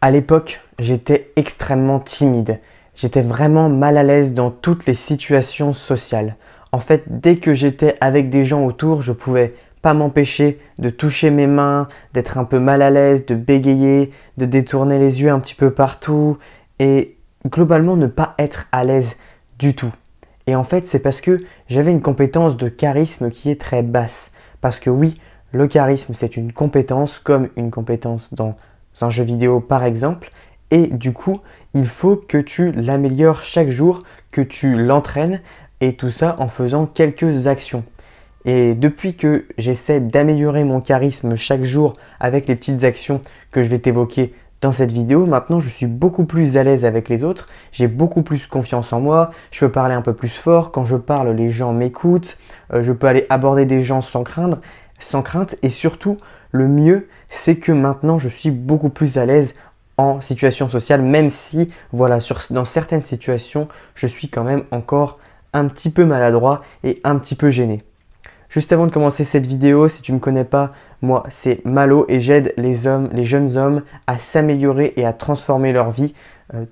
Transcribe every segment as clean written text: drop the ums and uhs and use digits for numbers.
À l'époque, j'étais extrêmement timide. J'étais vraiment mal à l'aise dans toutes les situations sociales. En fait, dès que j'étais avec des gens autour, je pouvais pas m'empêcher de toucher mes mains, d'être un peu mal à l'aise, de bégayer, de détourner les yeux un petit peu partout et globalement ne pas être à l'aise du tout. Et en fait, c'est parce que j'avais une compétence de charisme qui est très basse. Parce que oui, le charisme, c'est une compétence comme une compétence dans un jeu vidéo par exemple. Et du coup, il faut que tu l'améliores chaque jour, que tu l'entraînes et tout ça en faisant quelques actions. Et depuis que j'essaie d'améliorer mon charisme chaque jour avec les petites actions que je vais t'évoquer dans cette vidéo, maintenant je suis beaucoup plus à l'aise avec les autres, j'ai beaucoup plus confiance en moi, je peux parler un peu plus fort, quand je parle les gens m'écoutent, je peux aller aborder des gens sans crainte et surtout le mieux c'est que maintenant je suis beaucoup plus à l'aise en situation sociale, même si voilà, dans certaines situations je suis quand même encore un petit peu maladroit et un petit peu gêné. Juste avant de commencer cette vidéo, si tu ne me connais pas, moi c'est Malo et j'aide les jeunes hommes à s'améliorer et à transformer leur vie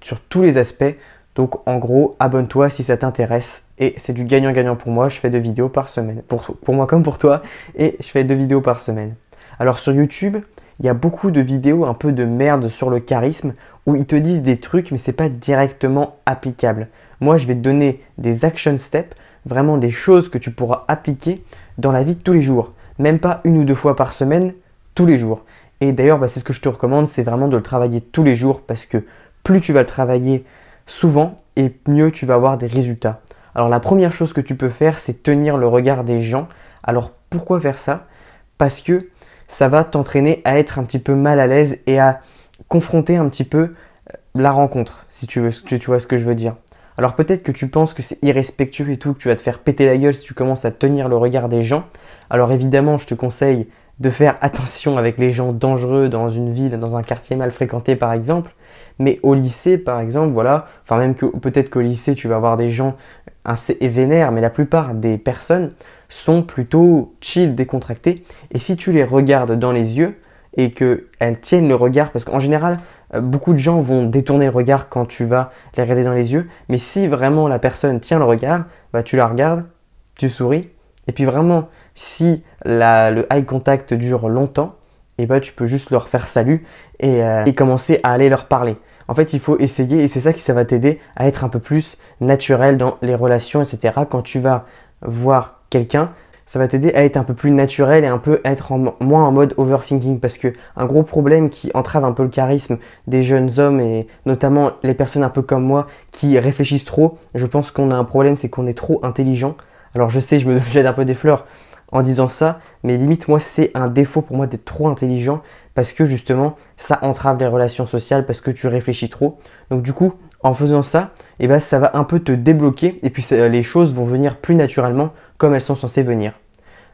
sur tous les aspects. Donc en gros, abonne-toi si ça t'intéresse et c'est du gagnant-gagnant pour moi. Je fais 2 vidéos par semaine, pour moi comme pour toi, et je fais 2 vidéos par semaine. Alors sur YouTube, il y a beaucoup de vidéos un peu de merde sur le charisme où ils te disent des trucs mais c'est pas directement applicable. Moi je vais te donner des action steps, vraiment des choses que tu pourras appliquer dans la vie de tous les jours. Même pas 1 ou 2 fois par semaine, tous les jours. Et d'ailleurs, c'est ce que je te recommande, c'est vraiment de le travailler tous les jours parce que plus tu vas le travailler souvent et mieux tu vas avoir des résultats. Alors la première chose que tu peux faire, c'est tenir le regard des gens. Alors pourquoi faire ça? Parce que ça va t'entraîner à être un petit peu mal à l'aise et à confronter un petit peu la rencontre, si tu vois ce que je veux dire. Alors peut-être que tu penses que c'est irrespectueux et tout, que tu vas te faire péter la gueule si tu commences à tenir le regard des gens. Alors évidemment, je te conseille de faire attention avec les gens dangereux dans une ville, dans un quartier mal fréquenté par exemple. Mais au lycée par exemple, voilà, enfin même que peut-être qu'au lycée tu vas avoir des gens assez vénères, mais la plupart des personnes sont plutôt chill, décontractées. Et si tu les regardes dans les yeux et qu'elles tiennent le regard, parce qu'en général, beaucoup de gens vont détourner le regard quand tu vas les regarder dans les yeux. Mais si vraiment la personne tient le regard, bah, tu la regardes, tu souris. Et puis vraiment, si le eye contact dure longtemps, et bah, tu peux juste leur faire salut et commencer à aller leur parler. En fait, il faut essayer et c'est ça qui ça va t'aider à être un peu plus naturel dans les relations, etc. Quand tu vas voir quelqu'un, ça va t'aider à être un peu plus naturel et un peu être moins en mode overthinking parce que un gros problème qui entrave un peu le charisme des jeunes hommes et notamment les personnes un peu comme moi qui réfléchissent trop, je pense qu'on a un problème, c'est qu'on est trop intelligent. Alors je sais, je me jette un peu des fleurs en disant ça, mais limite moi c'est un défaut pour moi d'être trop intelligent parce que justement ça entrave les relations sociales parce que tu réfléchis trop. Donc du coup, en faisant ça, eh ben, ça va un peu te débloquer et puis les choses vont venir plus naturellement comme elles sont censées venir.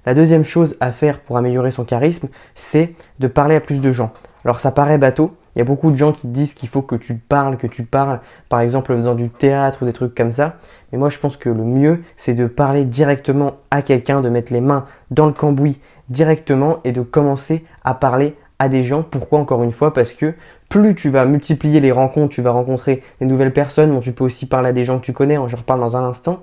La deuxième chose à faire pour améliorer son charisme, c'est de parler à plus de gens. Alors ça paraît bateau, il y a beaucoup de gens qui te disent qu'il faut que tu parles, par exemple en faisant du théâtre ou des trucs comme ça. Mais moi je pense que le mieux, c'est de parler directement à quelqu'un, de mettre les mains dans le cambouis directement et de commencer à parler à des gens. Pourquoi encore une fois? Parce que plus tu vas multiplier les rencontres, tu vas rencontrer des nouvelles personnes, bon, tu peux aussi parler à des gens que tu connais, j'en reparle dans un instant.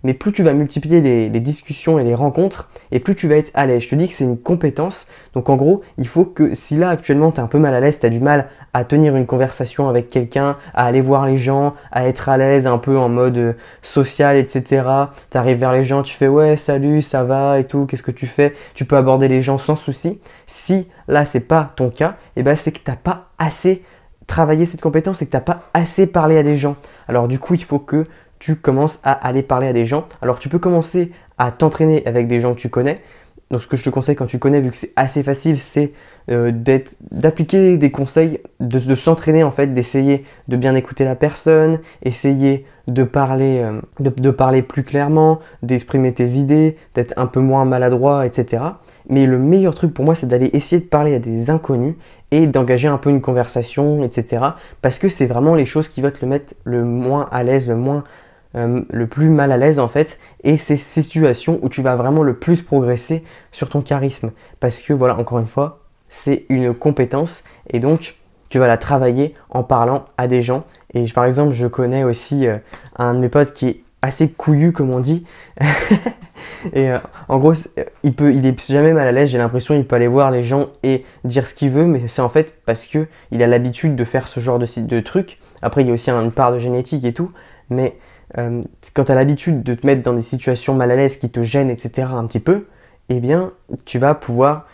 Mais plus tu vas multiplier les discussions et les rencontres, et plus tu vas être à l'aise. Je te dis que c'est une compétence. Donc en gros, il faut que si là actuellement tu es un peu mal à l'aise, tu as du mal à tenir une conversation avec quelqu'un, à aller voir les gens, à être à l'aise un peu en mode social, etc. Tu arrives vers les gens, tu fais ouais, salut, ça va et tout, qu'est-ce que tu fais? Tu peux aborder les gens sans souci. Si là c'est pas ton cas, et ben c'est que tu n'as pas assez travaillé cette compétence et que tu n'as pas assez parlé à des gens. Alors du coup, il faut que tu commences à aller parler à des gens. Alors tu peux commencer à t'entraîner avec des gens que tu connais. Donc ce que je te conseille quand tu connais, vu que c'est assez facile, c'est d'appliquer des conseils, de s'entraîner en fait, d'essayer de bien écouter la personne, essayer de parler plus clairement, d'exprimer tes idées, d'être un peu moins maladroit, etc. Mais le meilleur truc pour moi, c'est d'aller essayer de parler à des inconnus et d'engager un peu une conversation, etc. Parce que c'est vraiment les choses qui vont te le mettre le moins à l'aise, le plus mal à l'aise en fait, et c'est ces situations où tu vas vraiment le plus progresser sur ton charisme parce que voilà, encore une fois, c'est une compétence et donc tu vas la travailler en parlant à des gens. Et par exemple, je connais aussi un de mes potes qui est assez couillu, comme on dit. Et en gros, il est jamais mal à l'aise, j'ai l'impression, il peut aller voir les gens et dire ce qu'il veut, mais c'est en fait parce que il a l'habitude de faire ce genre de trucs. Après, il y a aussi une part de génétique et tout, mais quand tu as l'habitude de te mettre dans des situations mal à l'aise qui te gênent, etc., un petit peu, eh bien, tu vas pouvoir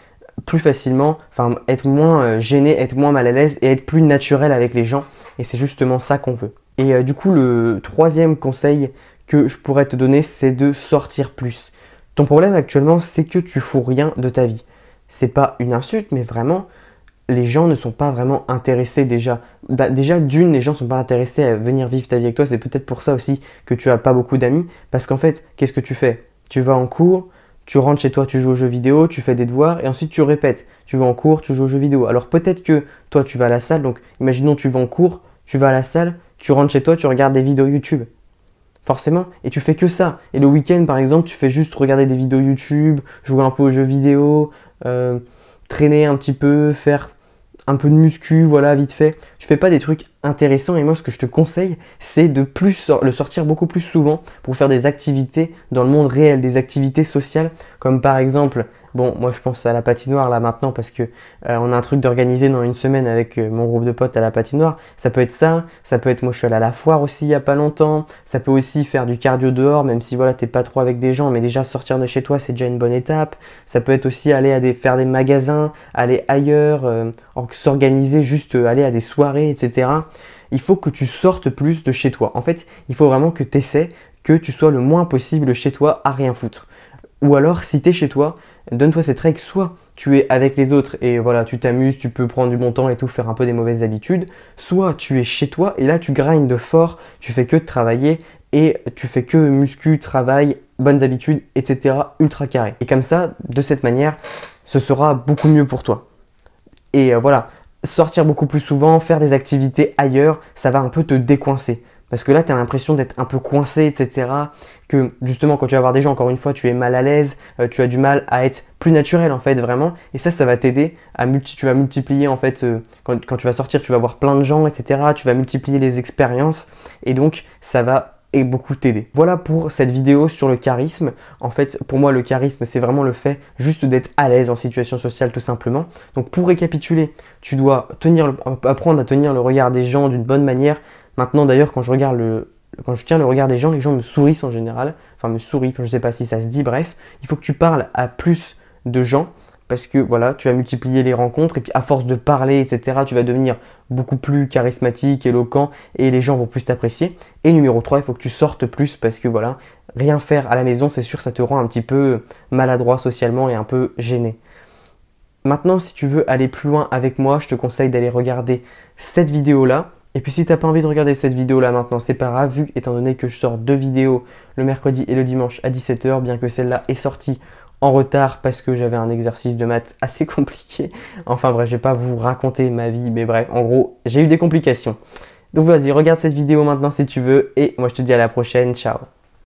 plus facilement, enfin, être moins gêné, être moins mal à l'aise et être plus naturel avec les gens. Et c'est justement ça qu'on veut. Et du coup, le troisième conseil que je pourrais te donner, c'est de sortir plus. Ton problème actuellement, c'est que tu fous rien de ta vie. C'est pas une insulte, mais vraiment, les gens ne sont pas vraiment intéressés déjà. Déjà, d'une, les gens ne sont pas intéressés à venir vivre ta vie avec toi. C'est peut-être pour ça aussi que tu as pas beaucoup d'amis. Parce qu'en fait, qu'est-ce que tu fais? Tu vas en cours, tu rentres chez toi, tu joues aux jeux vidéo, tu fais des devoirs et ensuite tu répètes. Tu vas en cours, tu joues aux jeux vidéo. Alors peut-être que toi, tu vas à la salle. Donc imaginons, tu vas en cours, tu vas à la salle, tu rentres chez toi, tu regardes des vidéos YouTube. Forcément, et tu fais que ça. Et le week-end, par exemple, tu fais juste regarder des vidéos YouTube, jouer un peu aux jeux vidéo, traîner un petit peu, faire un peu de muscu, voilà, vite fait. Tu fais pas des trucs intéressants et moi, ce que je te conseille, c'est de le sortir beaucoup plus souvent pour faire des activités dans le monde réel, des activités sociales, comme par exemple, bon, moi je pense à la patinoire là maintenant parce que on a un truc d'organiser dans une semaine avec mon groupe de potes à la patinoire. Ça peut être ça peut être moi je suis allé à la foire aussi il y a pas longtemps. Ça peut aussi faire du cardio dehors, même si voilà t'es pas trop avec des gens, mais déjà sortir de chez toi c'est déjà une bonne étape. Ça peut être aussi aller faire des magasins, aller ailleurs, s'organiser, juste aller à des soirées, etc. Il faut que tu sortes plus de chez toi. En fait, il faut vraiment que tu essaies que tu sois le moins possible chez toi à rien foutre. Ou alors, si tu es chez toi, donne-toi cette règle, soit tu es avec les autres et voilà, tu t'amuses, tu peux prendre du bon temps et tout, faire un peu des mauvaises habitudes, soit tu es chez toi et là tu grindes fort, tu fais que de travailler et tu fais que muscu, travail, bonnes habitudes, etc. ultra carré. Et comme ça, de cette manière, ce sera beaucoup mieux pour toi. Et voilà, sortir beaucoup plus souvent, faire des activités ailleurs, ça va un peu te décoincer. Parce que là, tu as l'impression d'être un peu coincé, etc. Que justement, quand tu vas voir des gens, encore une fois, tu es mal à l'aise, tu as du mal à être plus naturel en fait, vraiment. Et ça va t'aider à tu vas multiplier en fait, quand tu vas sortir, tu vas voir plein de gens, etc. Tu vas multiplier les expériences et donc ça va beaucoup t'aider. Voilà pour cette vidéo sur le charisme. En fait, pour moi, le charisme, c'est vraiment le fait juste d'être à l'aise en situation sociale, tout simplement. Donc, pour récapituler, tu dois apprendre à tenir le regard des gens d'une bonne manière. Maintenant, d'ailleurs, quand je tiens le regard des gens me sourient en général. Enfin, me sourient, je ne sais pas si ça se dit, bref. Il faut que tu parles à plus de gens parce que voilà, tu vas multiplier les rencontres et puis à force de parler, etc., tu vas devenir beaucoup plus charismatique, éloquent et les gens vont plus t'apprécier. Et numéro 3, il faut que tu sortes plus parce que voilà, rien faire à la maison, c'est sûr, ça te rend un petit peu maladroit socialement et un peu gêné. Maintenant, si tu veux aller plus loin avec moi, je te conseille d'aller regarder cette vidéo-là. Et puis si tu n'as pas envie de regarder cette vidéo-là maintenant, c'est pas grave, étant donné que je sors 2 vidéos le mercredi et le dimanche à 17 h, bien que celle-là est sortie en retard parce que j'avais un exercice de maths assez compliqué. Enfin bref, je vais pas vous raconter ma vie, mais bref, en gros, j'ai eu des complications. Donc vas-y, regarde cette vidéo maintenant si tu veux, et moi je te dis à la prochaine, ciao.